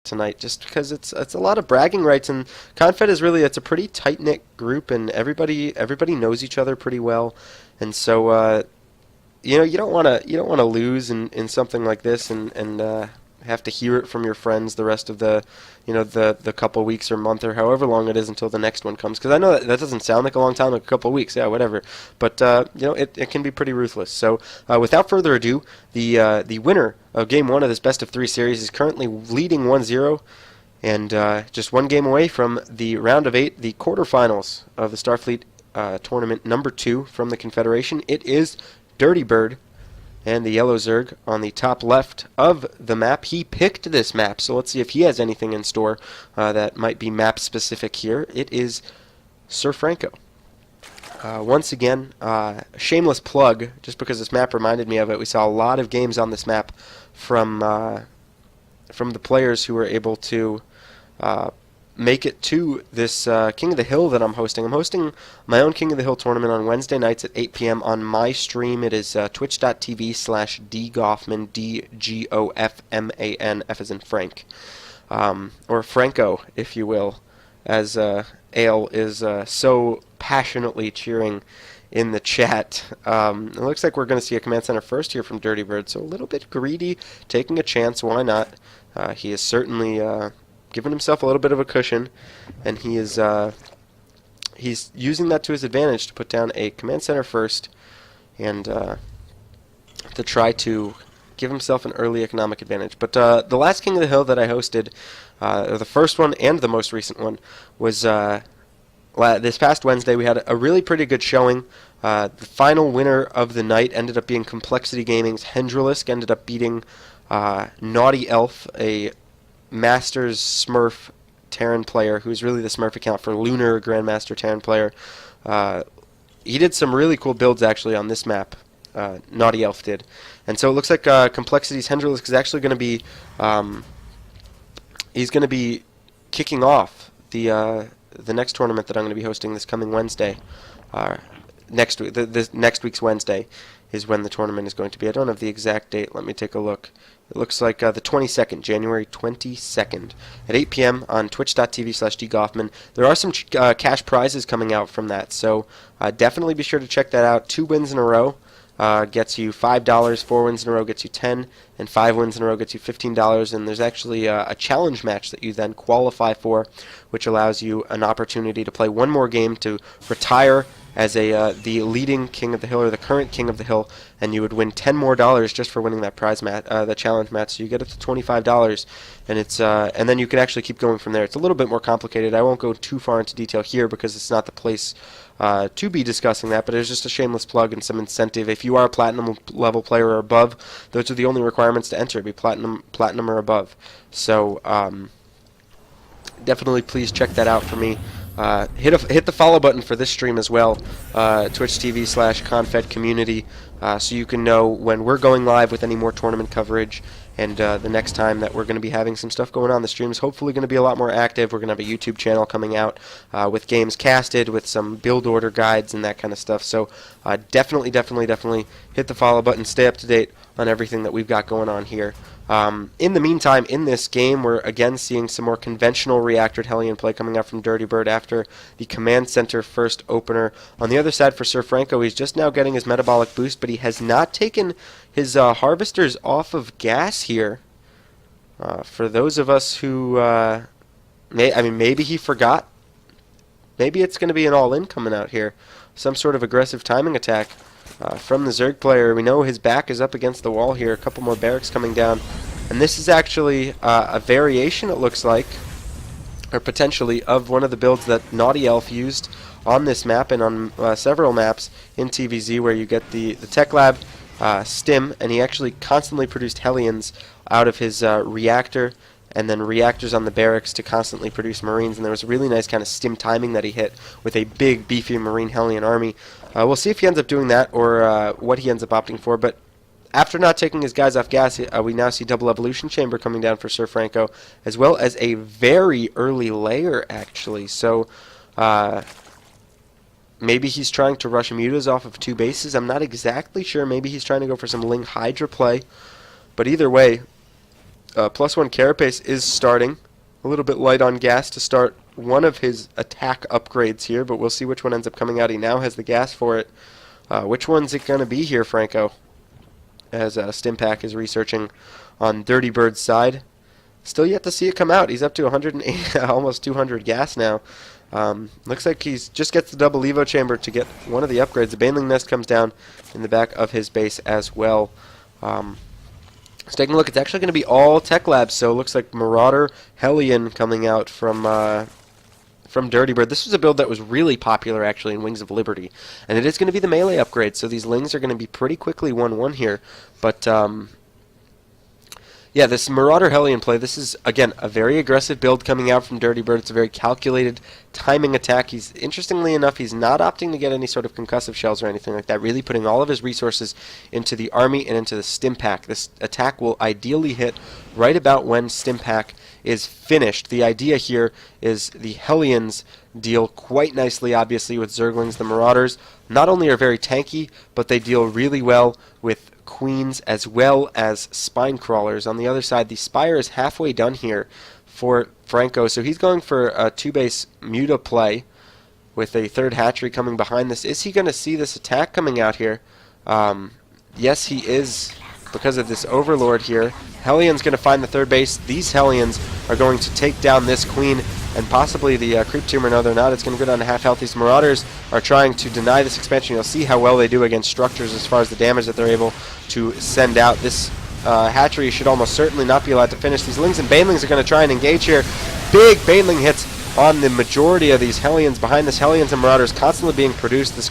tonight, just because it's a lot of bragging rights, and ConFed is really, it's a pretty tight knit group, and everybody knows each other pretty well, and so you don't want to lose in something like this, and have to hear it from your friends the rest of the couple weeks or month or however long it is until the next one comes. Because I know that doesn't sound like a long time, like a couple weeks, yeah, whatever. But it can be pretty ruthless. So without further ado, the winner of Game 1 of this best of 3 series is currently leading 1-0, and just one game away from the round of 8, the quarterfinals of the StarFleet Tournament number 2 from the Confederation. It is DirTyBiRD and the yellow Zerg on the top left of the map. He picked this map, so let's see if he has anything in store that might be map specific here. It is SirFrancO. Once again, shameless plug, just because this map reminded me of it. We saw a lot of games on this map from the players who were able to make it to this King of the Hill that I'm hosting. I'm hosting my own King of the Hill tournament on Wednesday nights at 8 p.m. on my stream. It is twitch.tv/dgoffman, DGOFMAN, F as in Frank. Or Franco, if you will, as Ale is so passionately cheering in the chat. It looks like we're going to see a command center first here from DirTyBiRD, so a little bit greedy, taking a chance, why not? He is certainly given himself a little bit of a cushion, and he is he's using that to his advantage to put down a command center first, and to try to give himself an early economic advantage. But the last King of the Hill that I hosted, the first one and the most recent one, was this past Wednesday. We had a really pretty good showing. The final winner of the night ended up being Complexity Gaming's Hendralisk, ended up beating Naughty Elf, a Masters Smurf Terran player, who's really the Smurf account for Lunar Grandmaster Terran player. He did some really cool builds actually on this map. Naughty Elf did, and so it looks like Complexity's Hendralisk is actually going to be he's going to be kicking off the next tournament that I'm going to be hosting this coming Wednesday. Next week, this next week's Wednesday is when the tournament is going to be. I don't have the exact date. Let me take a look. It looks like the 22nd, January 22nd, at 8 p.m. on twitch.tv/dgoffman. There are some cash prizes coming out from that, so definitely be sure to check that out. 2 wins in a row gets you $5, 4 wins in a row gets you $10, and 5 wins in a row gets you $15. And there's actually a challenge match that you then qualify for, which allows you an opportunity to play one more game to retire as the leading King of the Hill, or the current King of the Hill, and you would win $10 more just for winning that prize match, the challenge match. So you get up to $25, and it's and then you can actually keep going from there. It's a little bit more complicated. I won't go too far into detail here because it's not the place to be discussing that, but it's just a shameless plug and some incentive. If you are a platinum level player or above, those are the only requirements to enter. Be platinum or above. So definitely please check that out for me. Hit the follow button for this stream as well, twitch.tv/ConFed community, so you can know when we're going live with any more tournament coverage, and the next time that we're going to be having some stuff going on. The stream is hopefully going to be a lot more active. We're going to have a YouTube channel coming out with games casted, with some build order guides and that kind of stuff. So definitely hit the follow button, stay up to date on everything that we've got going on here. In the meantime, in this game, we're again seeing some more conventional reactored Hellion play coming out from DirTyBiRD after the Command Center first opener. On the other side for SirFrancO, he's just now getting his metabolic boost, but he has not taken his harvesters off of gas here. For those of us who, maybe he forgot. Maybe it's going to be an all-in coming out here. Some sort of aggressive timing attack. From the Zerg player. We know his back is up against the wall here. A couple more barracks coming down. And this is actually a variation, it looks like, or potentially, of one of the builds that Naughty Elf used on this map and on several maps in TVZ, where you get the Tech Lab stim, and he actually constantly produced Hellions out of his reactor, and then reactors on the barracks to constantly produce Marines. And there was a really nice kind of stim timing that he hit with a big, beefy Marine Hellion army. We'll see if he ends up doing that, or what he ends up opting for. But after not taking his guys off gas, we now see double evolution chamber coming down for SirFrancO, as well as a very early layer, actually. So maybe he's trying to rush mutas off of 2 bases. I'm not exactly sure. Maybe he's trying to go for some Ling Hydra play. But either way, +1 carapace is starting. A little bit light on gas to start one of his attack upgrades here, but we'll see which one ends up coming out. He now has the gas for it. Which one's it going to be here, Franco? As Stimpack is researching on DirTyBiRD's side. Still yet to see it come out. He's up to 108, almost 200 gas now. Looks like he's just gets the double Evo chamber to get one of the upgrades. The Baneling Nest comes down in the back of his base as well. Let's take a look. It's actually going to be all Tech Labs, so it looks like Marauder Hellion coming out from DirTyBiRD. This was a build that was really popular actually in Wings of Liberty, and it is going to be the melee upgrade, so these Lings are going to be pretty quickly 1-1 here. But yeah, this Marauder Hellion play, this is, again, a very aggressive build coming out from DirTyBiRD. It's a very calculated timing attack. Interestingly enough, he's not opting to get any sort of concussive shells or anything like that, really putting all of his resources into the army and into the Stimpack. This attack will ideally hit right about when Stimpack is finished. The idea here is the Hellions deal quite nicely, obviously, with Zerglings. The Marauders not only are very tanky, but they deal really well with Queens as well as Spine Crawlers. On the other side, the Spire is halfway done here for Franco, so he's going for a 2-base Muta play with a 3rd hatchery coming behind this. Is he going to see this attack coming out here? Yes, he is, because of this Overlord here. Hellion's going to find the 3rd base. These Hellions are going to take down this Queen and possibly the Creep Tumor. No, they're not. It's going to go down to half health. These Marauders are trying to deny this expansion. You'll see how well they do against structures as far as the damage that they're able to send out. This hatchery should almost certainly not be allowed to finish. These Lings and Banelings are going to try and engage here. Big Baneling hits on the majority of these Hellions. Behind this, Hellions and Marauders constantly being produced. This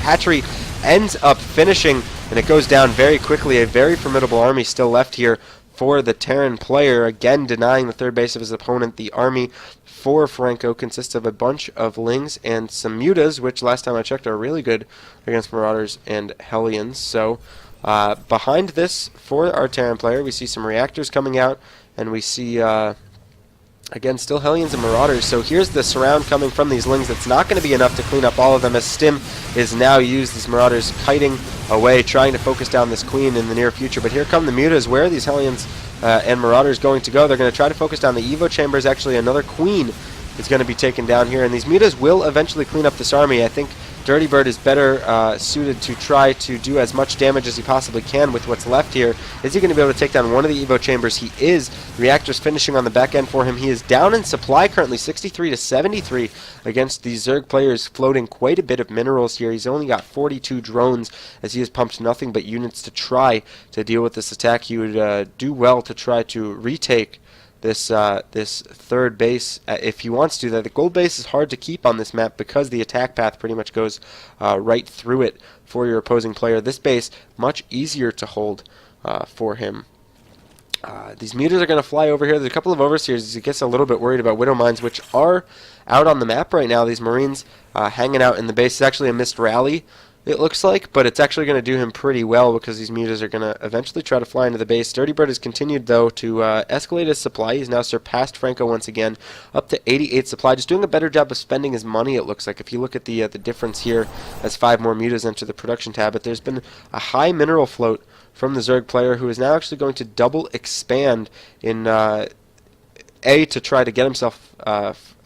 hatchery ends up finishing, and it goes down very quickly. A very formidable army still left here for the Terran player, again denying the 3rd base of his opponent. The army for Franco consists of a bunch of Lings and some Mutas, which last time I checked are really good against Marauders and Hellions. So behind this, for our Terran player, we see some reactors coming out, and we see again, still Hellions and Marauders. So here's the surround coming from these Lings. That's not going to be enough to clean up all of them, as Stim is now used. These Marauders kiting away, trying to focus down this Queen in the near future. But here come the Mutas. Where are these Hellions and Marauders going to go? They're going to try to focus down the Evo Chambers. Actually, another Queen is going to be taken down here. And these Mutas will eventually clean up this army. I think DirTyBiRD is better suited to try to do as much damage as he possibly can with what's left here. Is he going to be able to take down one of the Evo Chambers? He is. Reactors finishing on the back end for him. He is down in supply currently, 63 to 73 against the Zerg players, floating quite a bit of minerals here. He's only got 42 drones, as he has pumped nothing but units to try to deal with this attack. He would do well to try to retake this 3rd base if he wants to. The gold base is hard to keep on this map because the attack path pretty much goes right through it for your opposing player. This base much easier to hold for him. These Mutas are going to fly over here. There's a couple of Overseers. He gets a little bit worried about Widow Mines, which are out on the map right now. These Marines hanging out in the base. It's actually a missed rally, it looks like, but it's actually going to do him pretty well because these Mutas are going to eventually try to fly into the base. DirTyBiRD has continued, though, to escalate his supply. He's now surpassed Franco once again, up to 88 supply. Just doing a better job of spending his money, it looks like. If you look at the difference here as 5 more Mutas enter the production tab, but there's been a high mineral float from the Zerg player, who is now actually going to double expand in A, to try to get himself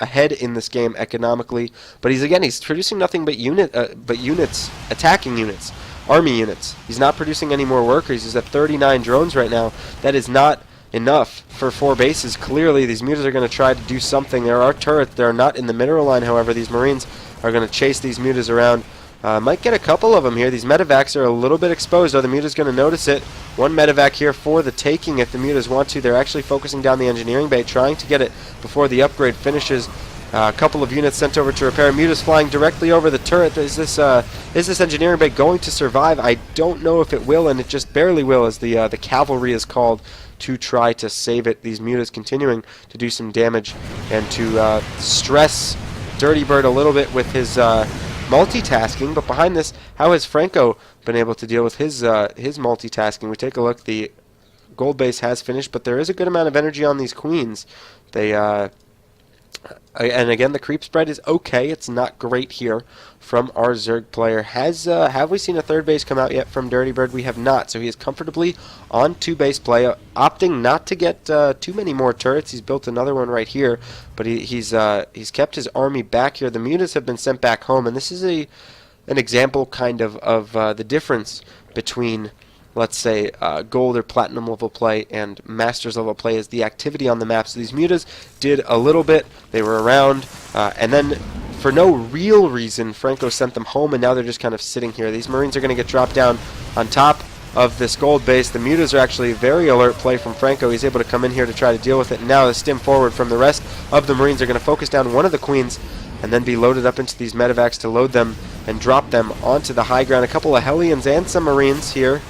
ahead in this game economically, but he's producing nothing but units, attacking units, army units. He's not producing any more workers. He's at 39 drones right now. That is not enough for 4 bases. Clearly, these Mutas are going to try to do something. There are turrets. They're not in the mineral line, however. These Marines are going to chase these Mutas around. Might get a couple of them here. These medevacs are a little bit exposed. The Muta's going to notice it. One medevac here for the taking if the Mutas want to. They're actually focusing down the engineering bay, trying to get it before the upgrade finishes. A couple of units sent over to repair. Muta's flying directly over the turret. Is this engineering bay going to survive? I don't know if it will, and it just barely will, as the cavalry is called to try to save it. These Mutas continuing to do some damage and to stress DirTyBiRD a little bit with his multitasking. But behind this, how has Franco been able to deal with his multitasking? We take a look. The gold base has finished, but there is a good amount of energy on these Queens. They And again, the creep spread is okay. It's not great here from our Zerg player. Have we seen a third base come out yet from DirTyBiRD? We have not. So he is comfortably on 2-base play, opting not to get too many more turrets. He's built another one right here, but he's kept his army back here. The mutas have been sent back home, and this is an example kind of the difference between, let's say, gold or platinum level play and masters level play is the activity on the map. So these mutas did a little bit, they were around, and then for no real reason, Franco sent them home, and now they're just kind of sitting here. These Marines are going to get dropped down on top of this gold base. The mutas are actually very alert play from Franco. He's able to come in here to try to deal with it, and now the stim forward from the rest of the Marines are going to focus down one of the queens and then be loaded up into these medevacs to load them and drop them onto the high ground. A couple of Hellions and some Marines here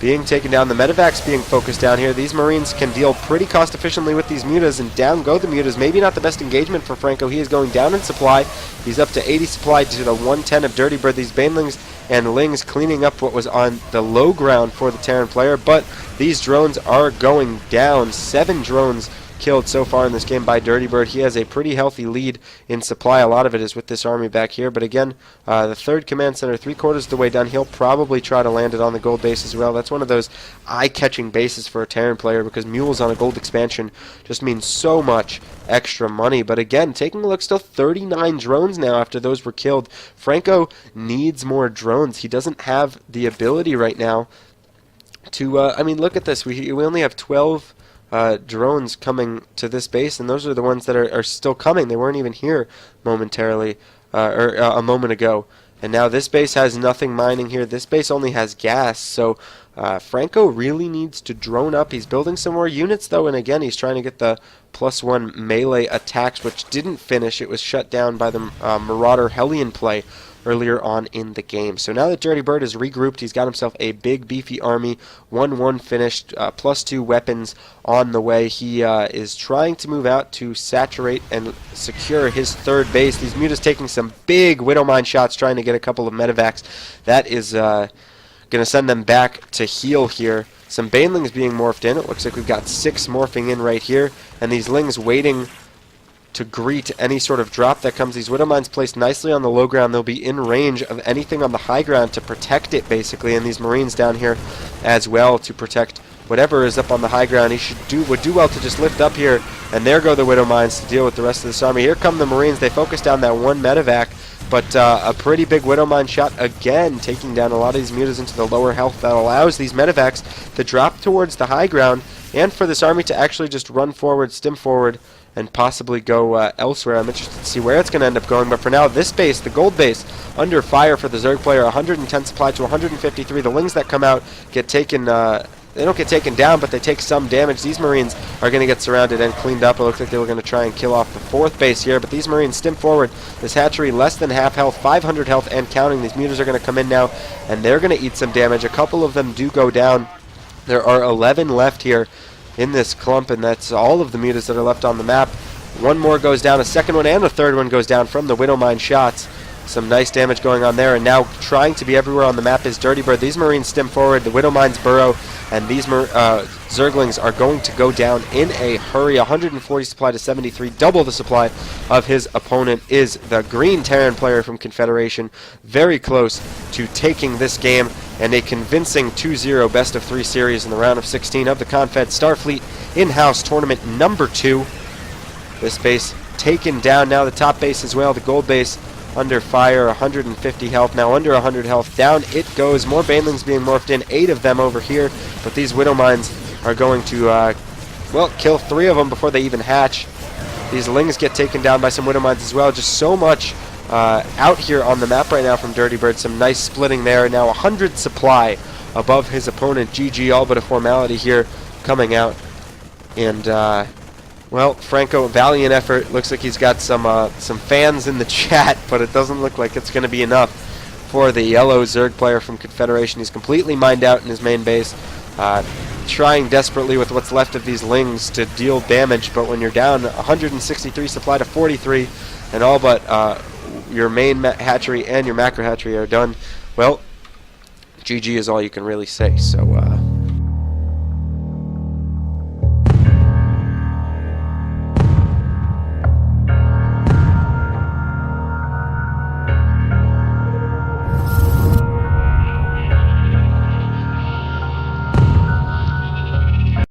being taken down. The medevacs being focused down here. These Marines can deal pretty cost efficiently with these mutas, and down go the mutas. Maybe not the best engagement for Franco. He is going down in supply. He's up to 80 supply to the 110 of DirTyBiRD. These Banelings and Lings cleaning up what was on the low ground for the Terran player, but these drones are going down. 7 drones killed so far in this game by DirTyBiRD. He has a pretty healthy lead in supply. A lot of it is with this army back here, but again, the third command center 3/4 of the way down. He'll probably try to land it on the gold base as well. That's one of those eye-catching bases for a Terran player, because mules on a gold expansion just means so much extra money. But again, taking a look, still 39 drones now after those were killed. Franco needs more drones. He doesn't have the ability right now to, I mean, look at this. We only have 12 drones coming to this base, and those are the ones that are still coming. They weren't even here momentarily, or a moment ago. And now this base has nothing mining here. This base only has gas, so Franco really needs to drone up. He's building some more units, though, and again, he's trying to get the +1 melee attacks, which didn't finish. It was shut down by the Marauder Hellion play earlier on in the game. So now that DirTyBiRD is regrouped, he's got himself a big beefy army, 1-1 finished, +2 weapons on the way. He is trying to move out to saturate and secure his third base. These mutas taking some big Widowmine shots, trying to get a couple of medevacs. That is going to send them back to heal here. Some Banelings being morphed in. It looks like we've got 6 morphing in right here, and these Lings waiting to greet any sort of drop that comes. These Widowmines placed nicely on the low ground. They'll be in range of anything on the high ground to protect it, basically, and these Marines down here as well to protect whatever is up on the high ground. He would do well to just lift up here, and there go the Widowmines to deal with the rest of this army. Here come the Marines. They focus down that one medevac, but a pretty big Widowmine shot again, taking down a lot of these mutas into the lower health. That allows these medevacs to drop towards the high ground, and for this army to actually just run forward, stim forward, and possibly go elsewhere. I'm interested to see where it's going to end up going, but for now, this base, the gold base, under fire for the Zerg player. 110 supply to 153. The Lings that come out get taken, they don't get taken down, but they take some damage. These Marines are going to get surrounded and cleaned up. It looks like they were going to try and kill off the 4th base here, but these Marines stim forward. This hatchery less than half health, 500 health and counting. These mutas are going to come in now, and they're going to eat some damage. A couple of them do go down. There are 11 left here in this clump, and that's all of the mutas that are left on the map. One more goes down, a second one and a third one goes down from the Widowmine shots. Some nice damage going on there, and now trying to be everywhere on the map is DirTyBiRD. These Marines stim forward, the Widowmines burrow, and these Zerglings are going to go down in a hurry. 140 supply to 73, double the supply of his opponent is the green Terran player from Confederation. Very close to taking this game, and a convincing 2-0 best-of-3 series in the round of 16 of the ConFed StarFleet in-house tournament number 2. This base taken down, now the top base as well, the gold base under fire, 150 health, now under 100 health. Down it goes. More Banelings being morphed in, 8 of them over here, but these Widowmines are going to, well, kill 3 of them before they even hatch. These Lings get taken down by some Widowmines as well. Just so much out here on the map right now from DirTyBiRD. Some nice splitting there. Now 100 supply above his opponent. GG, all but a formality here coming out. And, well, Franco, valiant effort. Looks like he's got some fans in the chat, but it doesn't look like it's going to be enough for the yellow Zerg player from Confederation. He's completely mined out in his main base, trying desperately with what's left of these Lings to deal damage, but when you're down 163 supply to 43, and all but your main hatchery and your macro hatchery are done, well, GG is all you can really say. So